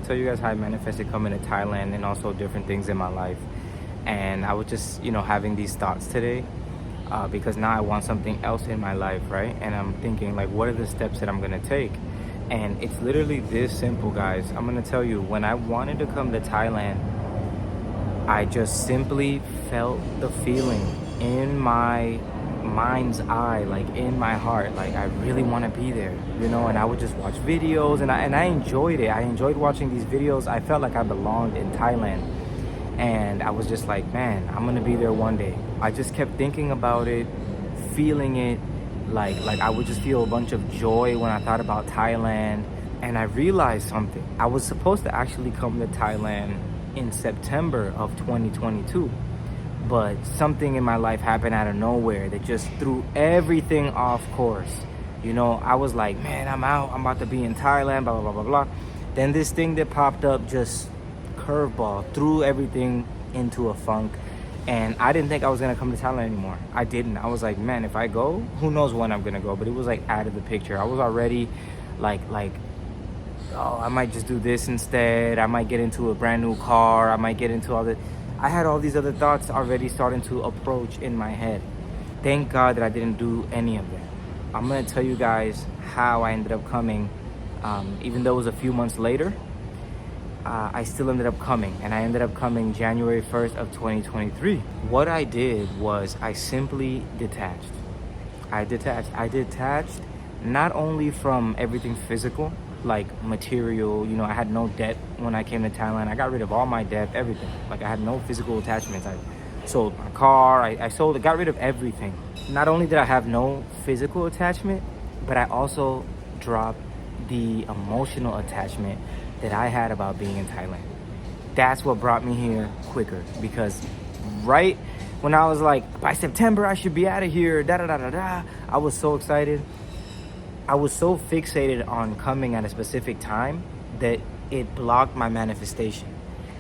tell you guys how I manifested coming to Thailand and also different things in my life. And I was just, having these thoughts today because now I want something else in my life, right? And I'm thinking, like, what are the steps that I'm gonna take? And it's literally this simple, guys. I'm gonna tell you, when I wanted to come to Thailand, I just simply felt the feeling in my mind's eye, like in my heart, like I really want to be there, and I would just watch videos, and I enjoyed it. I enjoyed watching these videos. I felt like I belonged in Thailand, and I was just like, man, I'm gonna be there one day. I just kept thinking about it, feeling it, like I would just feel a bunch of joy when I thought about Thailand. And I realized something. I was supposed to actually come to Thailand in September of 2022, but something in my life happened out of nowhere that just threw everything off course. I was like, man, I'm out, I'm about to be in Thailand, blah, blah, blah, blah, blah. Then this thing that popped up just curveball, threw everything into a funk. And I didn't think I was gonna come to Thailand anymore. I didn't. I was like, man, if I go, who knows when I'm gonna go, but it was like out of the picture. I was already like, oh, I might just do this instead. I might get into a brand new car. I might get into all the... I had all these other thoughts already starting to approach in my head. Thank God that I didn't do any of that. I'm gonna tell you guys how I ended up coming. Even though it was a few months later, I still ended up coming. And I ended up coming January 1st of 2023. What I did was I simply detached. I detached not only from everything physical, like material, I had no debt when I came to Thailand. I got rid of all my debt, everything. Like, I had no physical attachments. I sold my car, I got rid of everything. Not only did I have no physical attachment, but I also dropped the emotional attachment that I had about being in Thailand. That's what brought me here quicker, because right when I was like, by September I should be out of here, I was so excited. I was so fixated on coming at a specific time that it blocked my manifestation.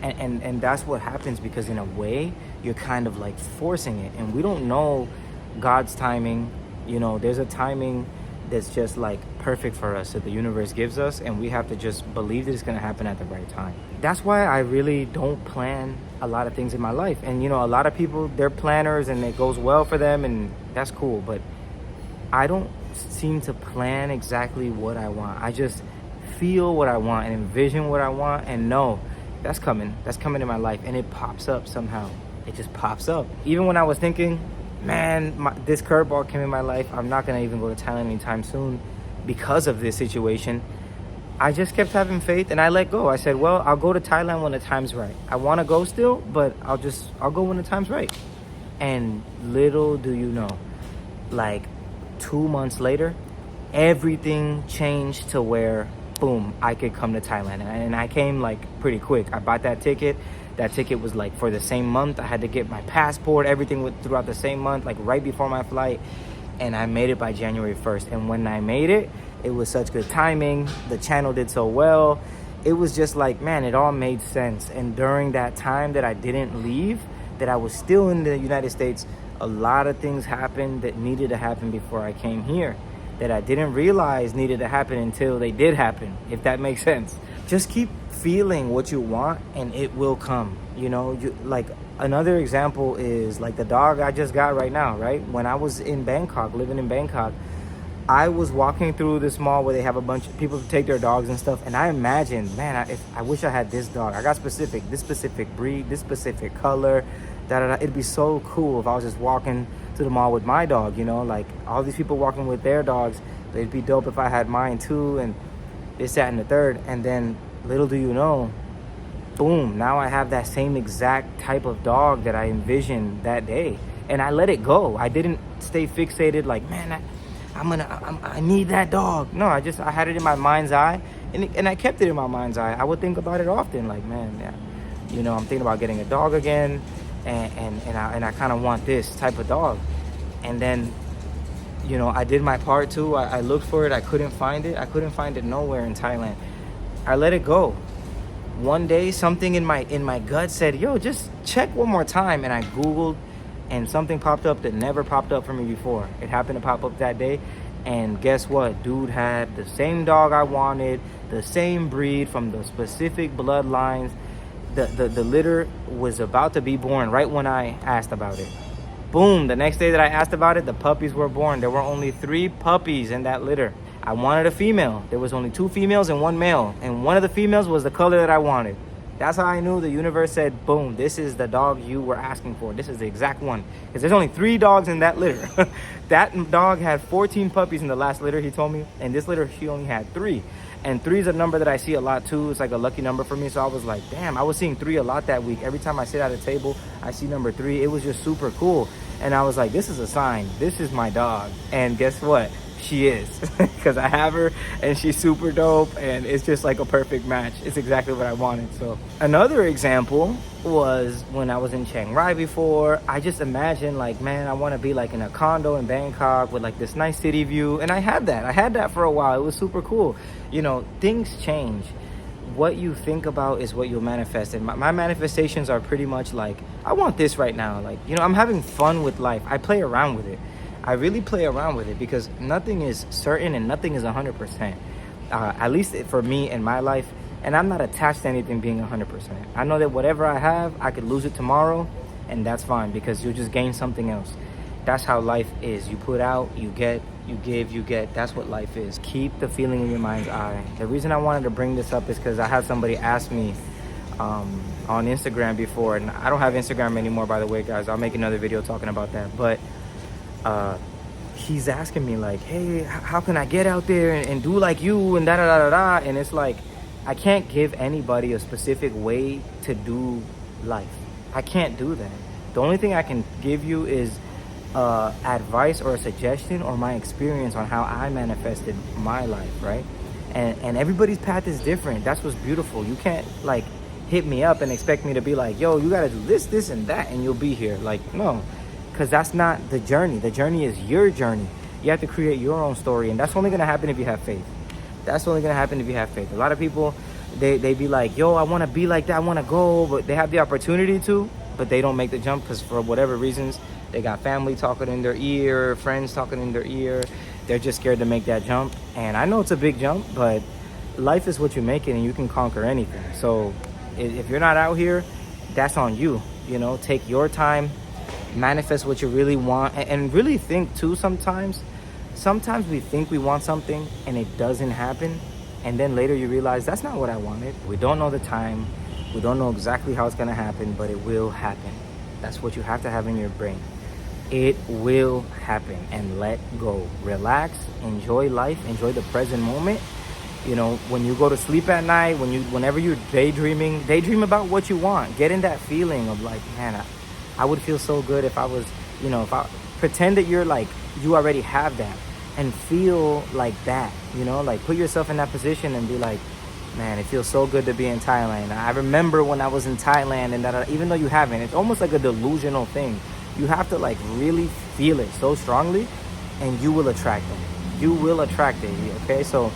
And that's what happens, because in a way, you're kind of like forcing it. And we don't know God's timing. There's a timing that's just like perfect for us that the universe gives us, and we have to just believe that it's gonna happen at the right time. That's why I really don't plan a lot of things in my life. And a lot of people, they're planners and it goes well for them, and that's cool. But I don't seem to plan exactly what I want. I just feel what I want and envision what I want and know that's coming in my life, and it pops up somehow. It just pops up. Even when I was thinking, man, this curveball came in my life, I'm not gonna even go to Thailand anytime soon because of this situation, I just kept having faith and I let go. I said, well, I'll go to Thailand when the time's right. I want to go still, but I'll go when the time's right. And little do you know, like 2 months later, everything changed to where, boom, I could come to Thailand. And I came like pretty quick. I bought that ticket. That ticket was like for the same month. I had to get my passport, everything went throughout the same month, like right before my flight. And I made it by January 1st. And when I made it, it was such good timing. The channel did so well. It was just like, man, it all made sense. And during that time that I didn't leave, that I was still in the United States, a lot of things happened that needed to happen before I came here, that I didn't realize needed to happen until they did happen, if that makes sense. Just keep feeling what you want and it will come. Like another example is like the dog I just got right now, right? When I was in Bangkok, living in Bangkok, I was walking through this mall where they have a bunch of people to take their dogs and stuff, and I imagined, man, I wish I had this dog. I got this specific breed, this specific color, It'd be so cool if I was just walking to the mall with my dog, like all these people walking with their dogs. It'd be dope if I had mine too, and this, that, and the third. And then little do you know, boom, now I have that same exact type of dog that I envisioned that day. And I let it go. I didn't stay fixated like, man, I need that dog. No, I had it in my mind's eye, and I kept it in my mind's eye. I would think about it often, like, man, yeah, I'm thinking about getting a dog again, and I kind of want this type of dog. And then, I did my part too. I looked for it. I couldn't find it. I couldn't find it nowhere in Thailand. I let it go. One day, something in my gut said, yo, just check one more time. And I Googled, and something popped up that never popped up for me before. It happened to pop up that day. And guess what? Dude had the same dog I wanted, the same breed from the specific bloodlines. The litter was about to be born right when I asked about it. Boom, the next day that I asked about it, the puppies were born. There were only 3 puppies in that litter. I wanted a female. There was only 2 females and 1 male. And one of the females was the color that I wanted. That's how I knew the universe said, boom, this is the dog you were asking for. This is the exact one. Because there's only 3 dogs in that litter. That dog had 14 puppies in the last litter, he told me. And this litter, she only had 3. And 3 is a number that I see a lot too. It's like a lucky number for me. So I was like, damn, I was seeing 3 a lot that week. Every time I sit at a table, I see number 3. It was just super cool. And I was like, this is a sign. This is my dog. And guess what? She is. Because I have her and she's super dope. And it's just like a perfect match. It's exactly what I wanted. So another example was when I was in Chiang Rai before. I just imagined like, man, I want to be like in a condo in Bangkok with like this nice city view. And I had that for a while. It was super cool. You know, things change. What you think about is what you'll manifest. And my manifestations are pretty much like, I want this right now. Like, you know, I'm having fun with life. I play around with it. I really play around with it because nothing is certain and nothing is 100%. At least for me in my life. And I'm not attached to anything being 100%. I know that whatever I have, I could lose it tomorrow. And that's fine because you'll just gain something else. That's how life is. You put out, you get, you give, you get. That's what life is. Keep the feeling in your mind's eye. The reason I wanted to bring this up is because I had somebody ask me on Instagram before. And I don't have Instagram anymore, by the way, guys. I'll make another video talking about that. But he's asking me like, hey, how can I get out there and do like you and da-da-da-da-da. And it's like, I can't give anybody a specific way to do life. I can't do that. The only thing I can give you is advice or a suggestion or my experience on how I manifested my life, right? And everybody's path is different. That's what's beautiful. You can't like hit me up and expect me to be like, yo, you gotta do this and that and you'll be here. Like, no, because that's not the journey. The journey is your journey. You have to create your own story, and that's only gonna happen if you have faith. That's only gonna happen if you have faith. A lot of people, they be like, yo, I wanna be like that, I wanna go, but they have the opportunity to, but they don't make the jump because for whatever reasons, they got family talking in their ear, friends talking in their ear. They're just scared to make that jump. And I know it's a big jump, but life is what you make it, and you can conquer anything. So if you're not out here, that's on you. You know, take your time, manifest what you really want, and really think too. Sometimes we think we want something and it doesn't happen, and then later you realize that's not what I wanted. We don't know the time, we don't know exactly how it's gonna happen, but it will happen. That's what you have to have in your brain. It will happen. And let go. Relax, enjoy life, enjoy the present moment. You know, when you go to sleep at night, whenever you're daydream about what you want. Get in that feeling of like, man, I would feel so good if I was, you know, if I pretend that you're like, you already have that, and feel like that, you know, like put yourself in that position and be like, man, it feels so good to be in Thailand. I remember when I was in Thailand, and that even though you haven't, it's almost like a delusional thing. You have to like really feel it so strongly, and you will attract it. You will attract it, okay? So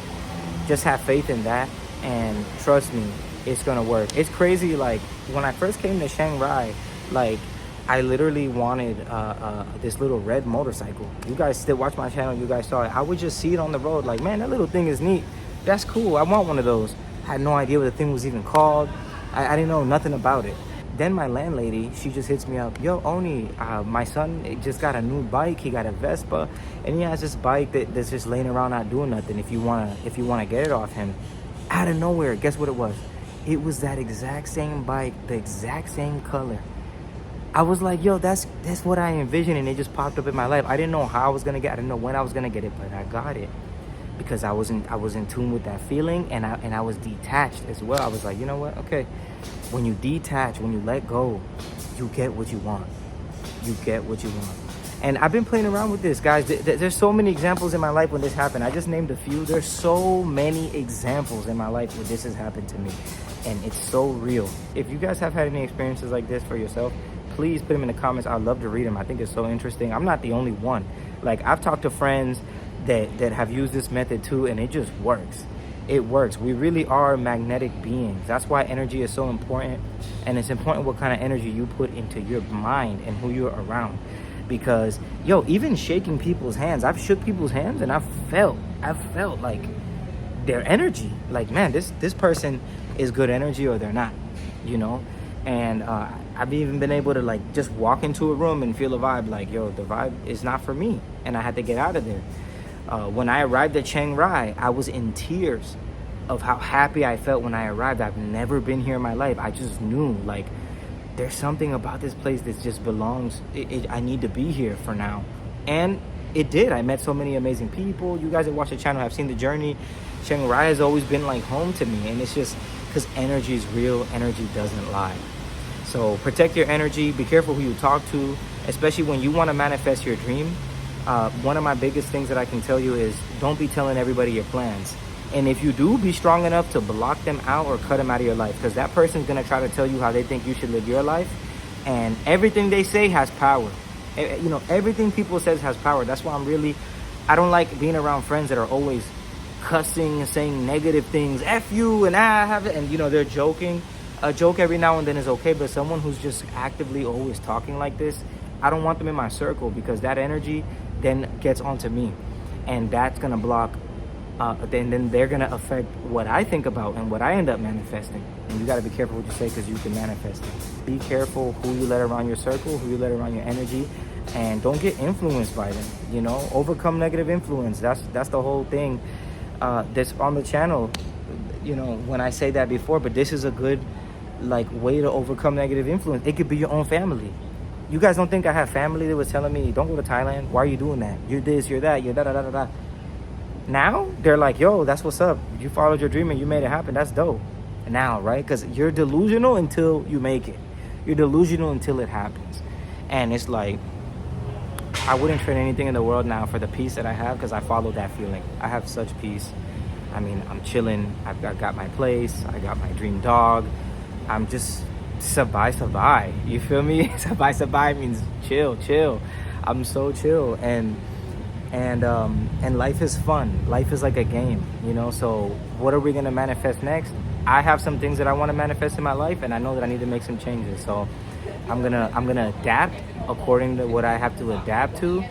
just have faith in that, and trust me, it's gonna work. It's crazy, like when I first came to Chiang Rai, like I literally wanted this little red motorcycle. You guys still watch my channel, you guys saw it. I would just see it on the road, like, man, that little thing is neat. That's cool, I want one of those. I had no idea what the thing was even called. I didn't know nothing about it. Then my landlady, she just hits me up, yo, Oni, my son just got a new bike. He got a Vespa, and he has this bike that's just laying around not doing nothing. If you wanna get it off him. Out of nowhere, guess what it was? It was that exact same bike, the exact same color. I was like, yo, that's what I envisioned, and it just popped up in my life. I didn't know how I was gonna get it. I didn't know when I was gonna get it, but I got it because I was in tune with that feeling, and I was detached as well. I was like, you know what? Okay, when you detach, when you let go, you get what you want. You get what you want. And I've been playing around with this, guys. There's so many examples in my life when this happened. I just named a few. There's so many examples in my life where this has happened to me, and it's so real. If you guys have had any experiences like this for yourself, please put them in the comments. I'd love to read them. I think it's so interesting. I'm not the only one. Like, I've talked to friends that have used this method too, and it just works. It works. We really are magnetic beings. That's why energy is so important, and it's important what kind of energy you put into your mind and who you're around. because yo, even shaking people's hands, I've shook people's hands and I've felt like their energy, like, man, this person is good energy or they're not, you know. And I've even been able to like just walk into a room and feel a vibe like, yo, the vibe is not for me, and I had to get out of there. When I arrived at Chiang Rai, I was in tears of how happy I felt when I arrived. I've never been here in my life. I just knew like there's something about this place that just belongs. I need to be here for now. And it did. I met so many amazing people. You guys that watch the channel have seen the journey. Chiang Rai has always been like home to me, and it's just because energy is real. Energy doesn't lie. So protect your energy. Be careful who you talk to, especially when you want to manifest your dream. One of my biggest things that I can tell you is don't be telling everybody your plans. And if you do, be strong enough to block them out or cut them out of your life, because that person's going to try to tell you how they think you should live your life. And everything they say has power. You know, everything people says has power. That's why I don't like being around friends that are always cussing and saying negative things. F you and I have it. And, you know, they're joking. A joke every now and then is okay. But someone who's just actively always talking like this, I don't want them in my circle, because that energy then gets onto me. And that's going to block. Then they're going to affect what I think about and what I end up manifesting. And you got to be careful what you say, because you can manifest it. Be careful who you let around your circle, who you let around your energy, and don't get influenced by them. You know, overcome negative influence. That's the whole thing that's on the channel. You know, when I say that before, but this is a good like way to overcome negative influence. It could be your own family. You guys don't think I have family that was telling me, don't go to Thailand? Why are you doing that? You're this, you're that, you're da-da-da-da-da. Now, they're like, yo, that's what's up. You followed your dream and you made it happen. That's dope. Now, right? Because you're delusional until you make it. You're delusional until it happens. And it's like, I wouldn't trade anything in the world now for the peace that I have, because I follow that feeling. I have such peace. I mean, I'm chilling. I've got my place. I got my dream dog. I'm just sabai. You feel me? Sabai means chill. I'm so chill. And life is fun. Life is like a game, you know. So what are we gonna manifest next? I have some things that I want to manifest in my life, and I know that I need to make some changes. So I'm gonna adapt according to what I have to adapt to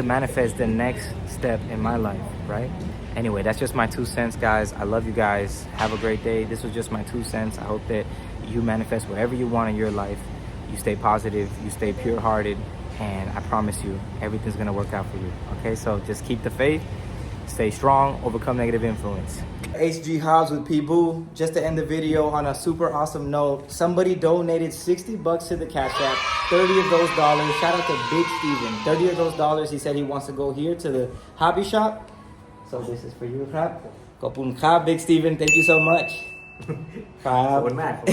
manifest the next step in my life, right? Anyway, that's just my 2 cents, guys. I love you guys. Have a great day. This was just my 2 cents. I hope that you manifest whatever you want in your life. You stay positive, you stay pure-hearted, and I promise you, everything's gonna work out for you, okay? So just keep the faith, stay strong, overcome negative influence. HG Hobbs with P-Boo. Just to end the video on a super awesome note, somebody donated $60 to the Cash App, 30 of those dollars. Shout out to Big Steven. 30 of those dollars, he said he wants to go here to the hobby shop. So this is for you, Crab. Kopun Crab, Big Steven. Thank you so much. Crab.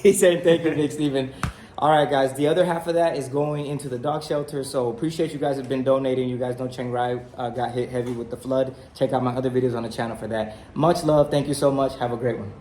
He's saying thank you, Big Steven. All right, guys, the other half of that is going into the dog shelter. So appreciate you guys have been donating. You guys know Chiang Rai got hit heavy with the flood. Check out my other videos on the channel for that. Much love. Thank you so much. Have a great one.